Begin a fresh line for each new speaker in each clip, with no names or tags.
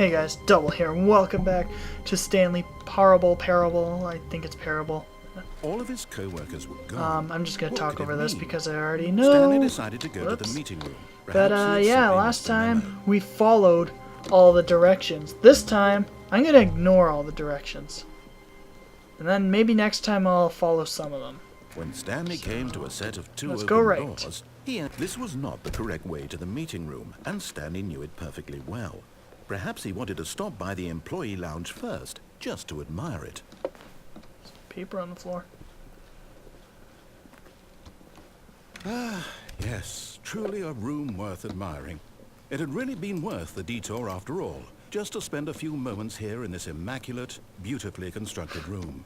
Hey guys, Double here, and welcome back to Stanley Parable. I think it's Parable.
All of his co-workers were gone.
I'm just gonna talk over this
mean?
because I already know.
Stanley decided to go to the meeting room.
But yeah, last time we followed all the directions. This time, I'm gonna ignore all the directions. And then maybe next time I'll follow some of them.
When Stanley came to a set of two
Let's
open
go right.
doors, this was not the correct way to the meeting room, and Stanley knew it perfectly well. Perhaps he wanted to stop by the employee lounge first, just to admire it.
Paper on the floor.
Ah, yes, truly a room worth admiring. It had really been worth the detour after all, just to spend a few moments here in this immaculate, beautifully constructed room.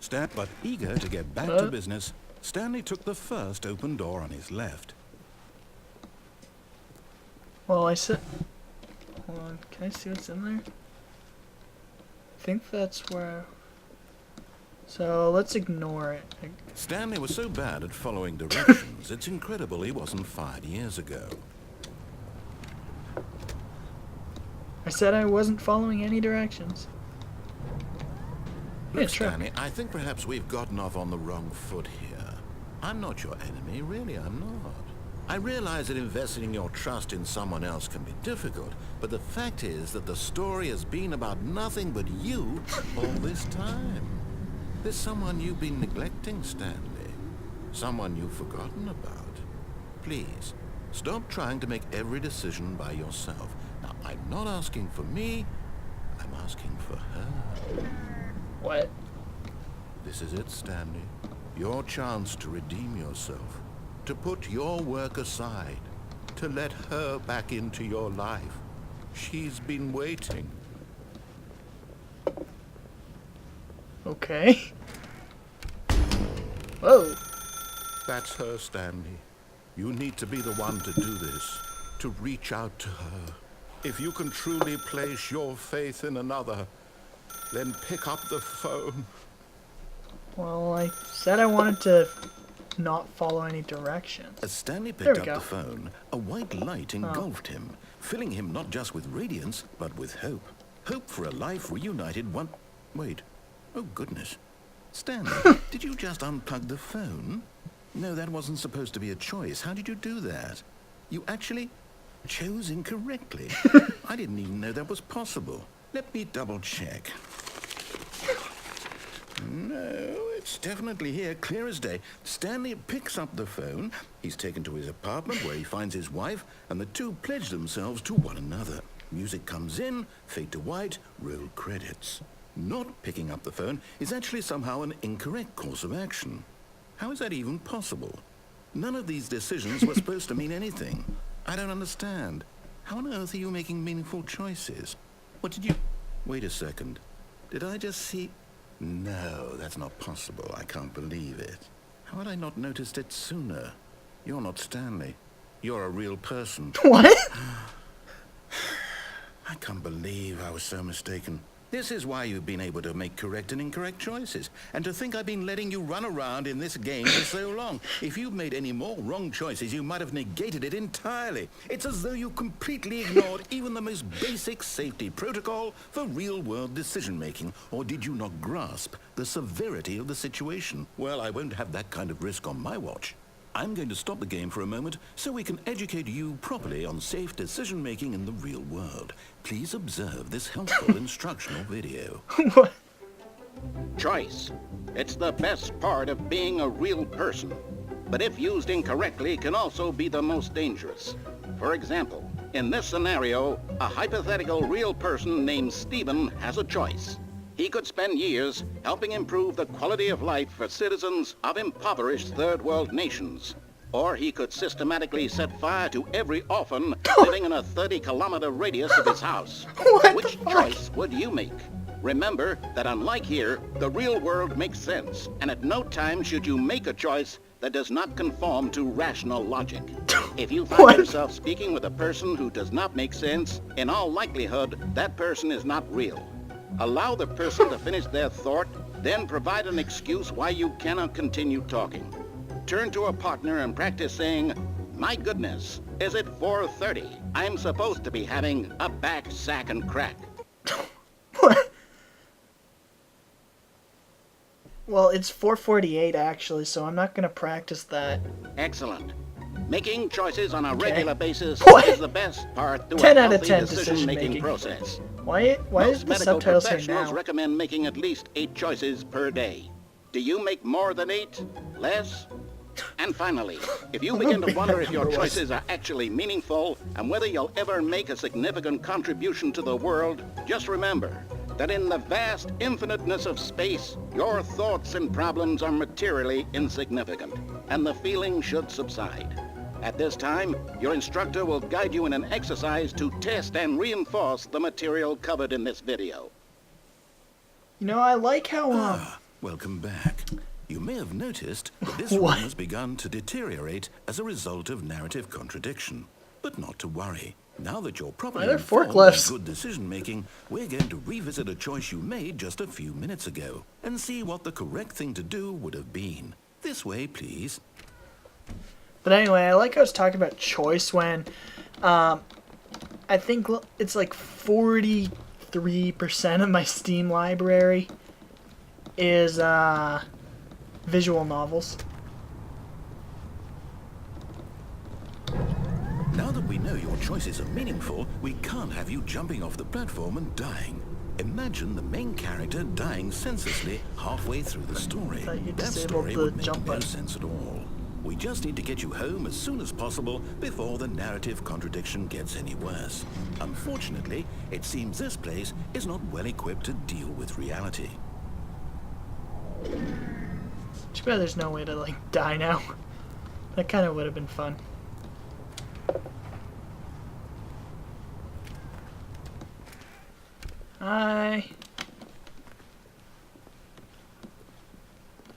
But eager to get back to business, Stanley took the first open door on his left.
Well, I said... Hold on, can I see what's in there? I think that's where... So, let's ignore it.
Stanley was so bad at following directions, it's incredible he wasn't 5 years ago.
I said I wasn't following any directions.
Look, Stanley, I think perhaps we've gotten off on the wrong foot here. I'm not your enemy, really, I'm not. I realize that investing your trust in someone else can be difficult, but the fact is that the story has been about nothing but you all this time. There's someone you've been neglecting, Stanley. Someone you've forgotten about. Please, stop trying to make every decision by yourself. Now, I'm not asking for me, I'm asking for her.
What?
This is it, Stanley. Your chance to redeem yourself. To put your work aside. To let her back into your life. She's been waiting.
Okay. Whoa.
That's her, Stanley. You need to be the one to do this. To reach out to her. If you can truly place your faith in another, then pick up the phone.
Well, I said I wanted to not follow any directions.
As Stanley picked up the phone, a white light engulfed him, filling him not just with radiance, but with hope. Hope for a life reunited one... Wait. Oh, goodness. Stanley, did you just unplug the phone? No, that wasn't supposed to be a choice. How did you do that? You actually chose incorrectly. I didn't even know that was possible. Let me double check. No, it's definitely here, clear as day. Stanley picks up the phone. He's taken to his apartment where he finds his wife, and the two pledge themselves to one another. Music comes in, fade to white, roll credits. Not picking up the phone is actually somehow an incorrect course of action. How is that even possible? None of these decisions were supposed to mean anything. I don't understand. How on earth are you making meaningful choices? What did you... Wait a second. Did I just see... No, that's not possible. I can't believe it. How had I not noticed it sooner? You're not Stanley. You're a real person.
What?
I can't believe I was so mistaken. This is why you've been able to make correct and incorrect choices. And to think I've been letting you run around in this game for so long. If you've made any more wrong choices, you might have negated it entirely. It's as though you completely ignored even the most basic safety protocol for real-world decision-making. Or did you not grasp the severity of the situation? Well, I won't have that kind of risk on my watch. I'm going to stop the game for a moment so we can educate you properly on safe decision-making in the real world. Please observe this helpful instructional video.
What?
Choice. It's the best part of being a real person. But if used incorrectly, can also be the most dangerous. For example, in this scenario, a hypothetical real person named Stephen has a choice. He could spend years helping improve the quality of life for citizens of impoverished third world nations. Or he could systematically set fire to every orphan living in a 30-kilometer radius of his house. Which choice would you make? Remember that unlike here, the real world makes sense, and at no time should you make a choice that does not conform to rational logic. If you find yourself speaking with a person who does not make sense, in all likelihood, that person is not real. Allow the person to finish their thought, then provide an excuse why you cannot continue talking. Turn to a partner and practice saying, "My goodness," Is it 4:30? I'm supposed to be having a back, sack, and crack.
What? Well, it's 4:48 actually, so I'm not gonna practice that.
Excellent. Making choices on a
Okay.
regular basis
What?
is the best part to
10
a
out of
healthy
10
decision-making
decision-making.
process.
Why is
Most
the
medical
subtitles here
professionals
now?
recommend making at least 8 choices per day. Do you make more than 8? Less? And finally, if you begin to wonder if your choices are actually meaningful and whether you'll ever make a significant contribution to the world, just remember that in the vast infiniteness of space, your thoughts and problems are materially insignificant, and the feeling should subside. At this time, your instructor will guide you in an exercise to test and reinforce the material covered in this video.
You know, I like how
Welcome back. You may have noticed that this
What?
room has begun to deteriorate as a result of narrative contradiction. But not to worry. Now that you're properly
Why are there
informed
forklifts?
and good decision-making, we're going to revisit a choice you made just a few minutes ago and see what the correct thing to do would have been. This way, please.
But anyway, I like how I was talking about choice when I think it's like 43% of my Steam library is visual novels.
Now that we know your choices are meaningful, we can't have you jumping off the platform and dying. Imagine the main character dying senselessly halfway through the story.
Thought you
That
disabled
story
the
would make
jump
no
button.
sense at all. We just need to get you home as soon as possible before the narrative contradiction gets any worse. Unfortunately, it seems this place is not well equipped to deal with reality.
Too bad there's no way to like die now. That kind of would have been fun.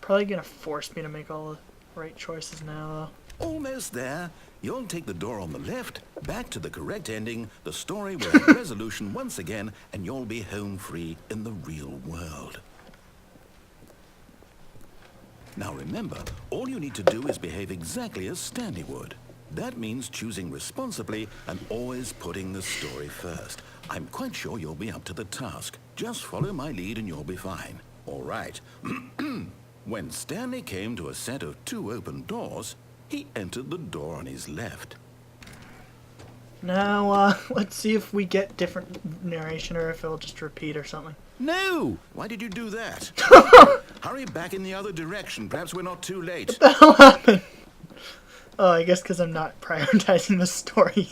Probably gonna force me to make all the right choices now,
Almost there. You'll take the door on the left, back to the correct ending, the story will have resolution once again, and you'll be home free in the real world. Now remember, all you need to do is behave exactly as Stanley would. That means choosing responsibly and always putting the story first. I'm quite sure you'll be up to the task. Just follow my lead and you'll be fine. All right. When Stanley came to a set of 2 open doors, he entered the door on his left.
though. Now, let's see if we get different narration or if it'll just repeat or something.
No! Why did you do that? Hurry back in the other direction. Perhaps we're not too late.
What the hell happened? Oh, I guess because I'm not prioritizing the story.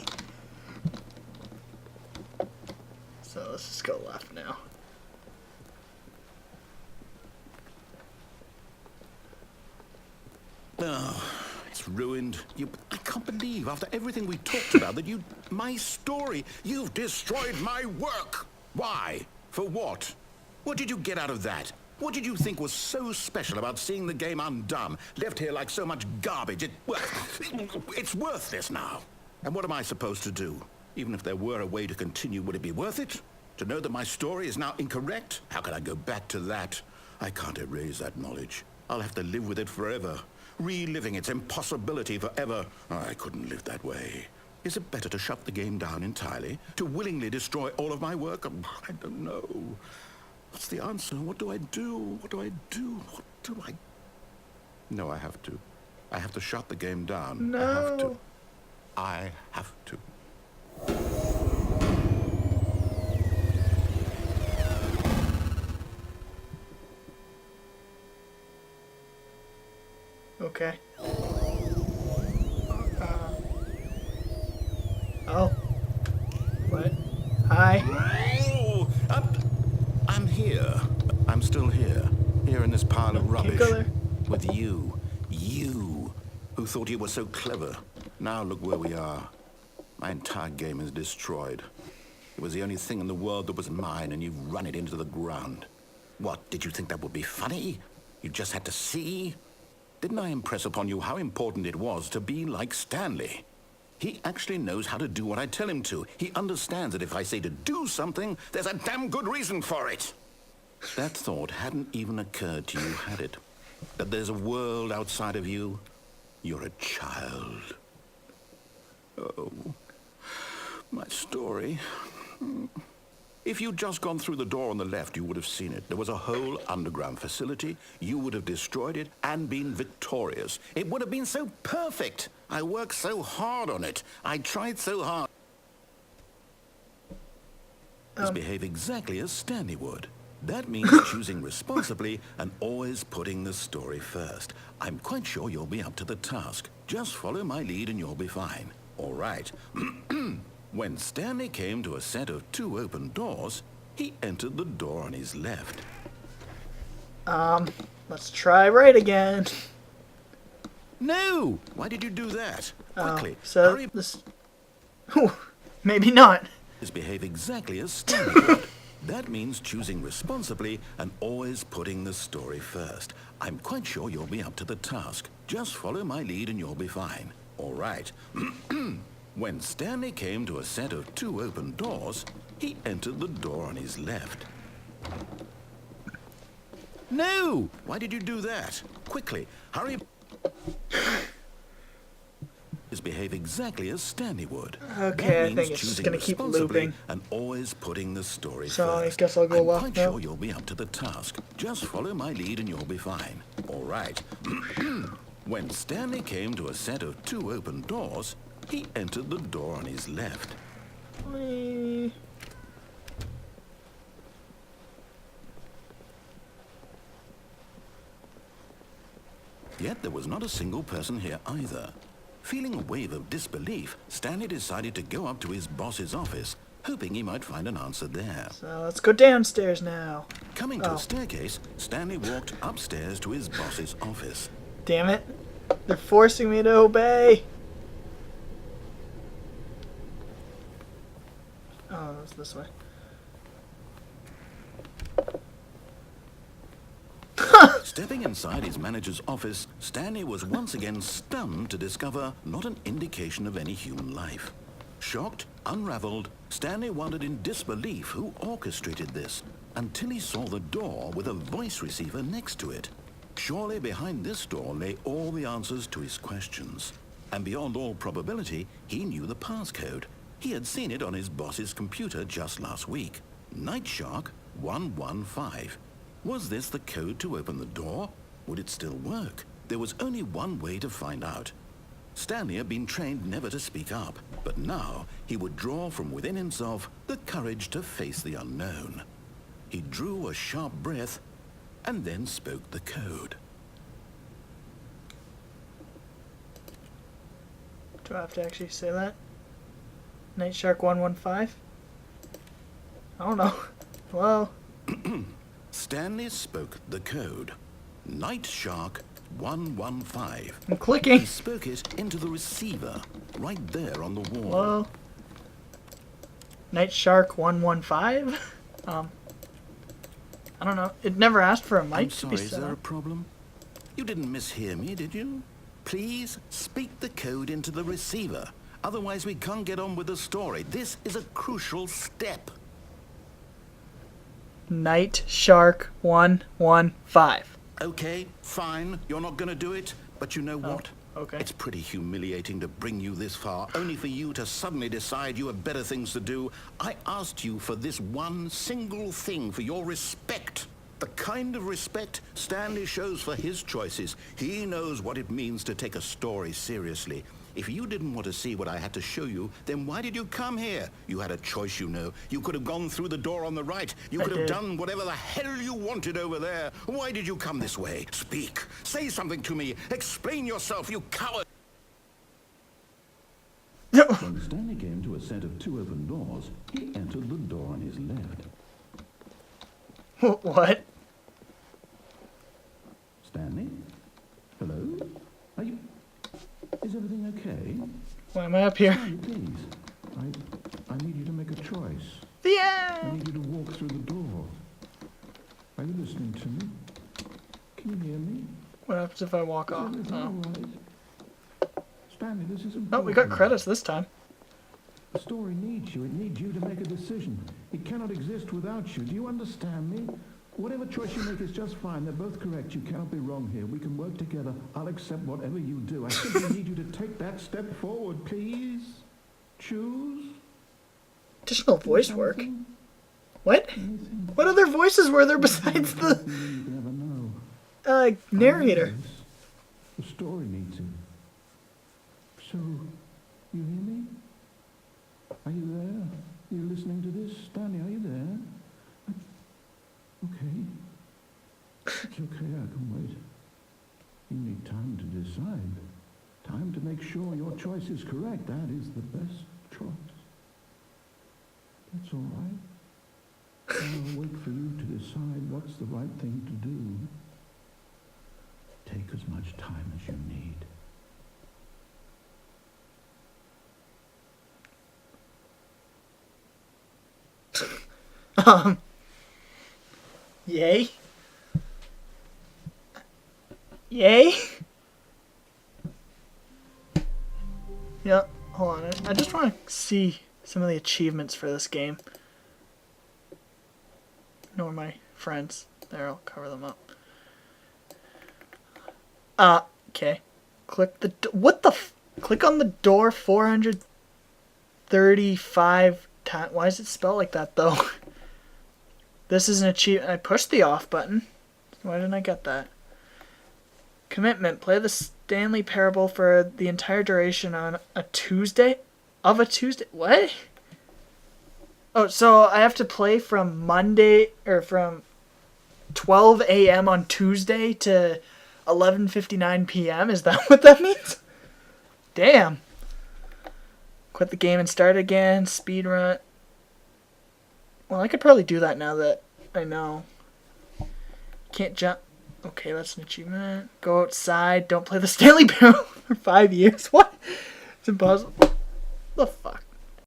So let's just go left now.
Oh, it's ruined. I can't believe, after everything we talked about, that my story, you've destroyed my work. Why? For what? What did you get out of that? What did you think was so special about seeing the game undone, left here like so much garbage? It's worthless now. And what am I supposed to do? Even if there were a way to continue, would it be worth it? To know that my story is now incorrect? How can I go back to that? I can't erase that knowledge. I'll have to live with it forever. Reliving its impossibility forever. I couldn't live that way. Is it better to shut the game down entirely? To willingly destroy all of my work? I don't know. What's the answer? What do I do? What do I do? What do I... No, I have to. I have to shut the game down.
No.
I have to. I have to.
Okay. Oh. What? Hi.
Oh, I'm here. I'm still here. Here in this pile of rubbish.
go there.
With you. You. Who thought you were so clever. Now look where we are. My entire game is destroyed. It was the only thing in the world that was mine, and you've run it into the ground. What, did you think that would be funny? You just had to see? Didn't I impress upon you how important it was to be like Stanley? He actually knows how to do what I tell him to. He understands that if I say to do something, there's a damn good reason for it. That thought hadn't even occurred to you, had it? That there's a world outside of you? You're a child. Oh, my story. If you'd just gone through the door on the left, you would have seen it. There was a whole underground facility. You would have destroyed it and been victorious. It would have been so perfect. I worked so hard on it. I tried so hard. Behave exactly as Stanley would. That means choosing responsibly and always putting the story first. I'm quite sure you'll be up to the task. Just follow my lead and you'll be fine. All right. When Stanley came to a set of 2 open doors, he entered the door on his left.
Let's try right again.
No! Why did you do that? Quickly,
So
hurry.
this... Maybe not.
Behave exactly as Stanley would. That means choosing responsibly and always putting the story first. I'm quite sure you'll be up to the task. Just follow my lead and you'll be fine. All right. When Stanley came to a set of 2 open doors, he entered the door on his left. No! Why did you do that? Quickly, hurry. Behave exactly as Stanley would.
Okay, I think it's just gonna keep looping.
And always putting the story
So I
first.
guess I'll go left
I'm quite
now.
sure you'll be up to the task. Just follow my lead and you'll be fine. All right. When Stanley came to a set of 2 open doors, he entered the door on his left.
Whee.
Yet there was not a single person here either. Feeling a wave of disbelief, Stanley decided to go up to his boss's office, hoping he might find an answer there.
So let's go downstairs now.
Coming to a staircase, Stanley walked upstairs to his boss's office.
Damn it. They're forcing me to obey. Oh, it's this way.
Stepping inside his manager's office, Stanley was once again stunned to discover not an indication of any human life. Shocked, unraveled, Stanley wondered in disbelief who orchestrated this, until he saw the door with a voice receiver next to it. Surely behind this door lay all the answers to his questions. And beyond all probability, he knew the passcode. He had seen it on his boss's computer just last week. Night Shark 115. Was this the code to open the door? Would it still work? There was only one way to find out. Stanley had been trained never to speak up, but now he would draw from within himself the courage to face the unknown. He drew a sharp breath and then spoke the code.
Do I have to actually say that? Night Shark 115? I don't know. Hello?
Stanley spoke the code. Night Shark 115.
I'm clicking.
He spoke it into the receiver, right there on the wall.
Hello? Night Shark 115? I don't know. It never asked for a mic
I'm
to
sorry,
be
is
set
there a
up.
problem? You didn't mishear me, did you? Please speak the code into the receiver. Otherwise, we can't get on with the story. This is a crucial step.
Night Shark 115.
Okay, fine. You're not going to do it. But you know what?
Okay.
It's pretty humiliating to bring you this far, only for you to suddenly decide you have better things to do. I asked you for this one single thing, for your respect. The kind of respect Stanley shows for his choices. He knows what it means to take a story seriously. If you didn't want to see what I had to show you, then why did you come here? You had a choice, you know. You could have gone through the door on the right. You could have done whatever the hell you wanted over there. Why did you come this way? Speak. Say something to me. Explain yourself, you coward. When Stanley came to a set of 2 open doors, he entered the door on his left.
What?
Stanley? Hello? Are you... Is everything okay?
Why am I up here?
Stanley, please. I need you to make a choice. I
Yeah!
need you to walk through the door. Are you listening to me? Can you hear me?
What happens if I walk
Is
off?
everything
Oh.
all right? Stanley, this is important.
Oh, we got credits this time.
The story needs you. It needs you to make a decision. It cannot exist without you. Do you understand me? Whatever choice you make is just fine. They're both correct. You cannot be wrong here. We can work together. I'll accept whatever you do. I simply need you to take that step forward, please. Choose
Additional voice work?
something,
What?
anything.
What other voices were there besides the
You never know.
narrator?
Yes, the story needs it. So, you hear me? Are you there? You listening to this? Stanley, are you there? Okay. It's okay, I can wait. You need time to decide. Time to make sure your choice is correct. That is the best choice. That's all right. I'll wait for you to decide what's the right thing to do. Take as much time as you need.
Yay? Yay? Yeah, hold on. I just want to see some of the achievements for this game. Nor my friends. There, I'll cover them up. Okay. Click the what the click on the door 435 times. Why is it spelled like that though? This is an achievement. I pushed the off button. Why didn't I get that? Commitment. Play the Stanley Parable for the entire duration on a Tuesday? Of a Tuesday? What? Oh, so I have to play from Monday, or from 12 a.m. on Tuesday to 11:59 p.m.? Is that what that means? Damn. Quit the game and start again. Speedrun. Well, I could probably do that now that I know. Can't jump. Okay, that's an achievement. Go outside. Don't play the Stanley Parable for 5 years. What? It's impossible. The fuck?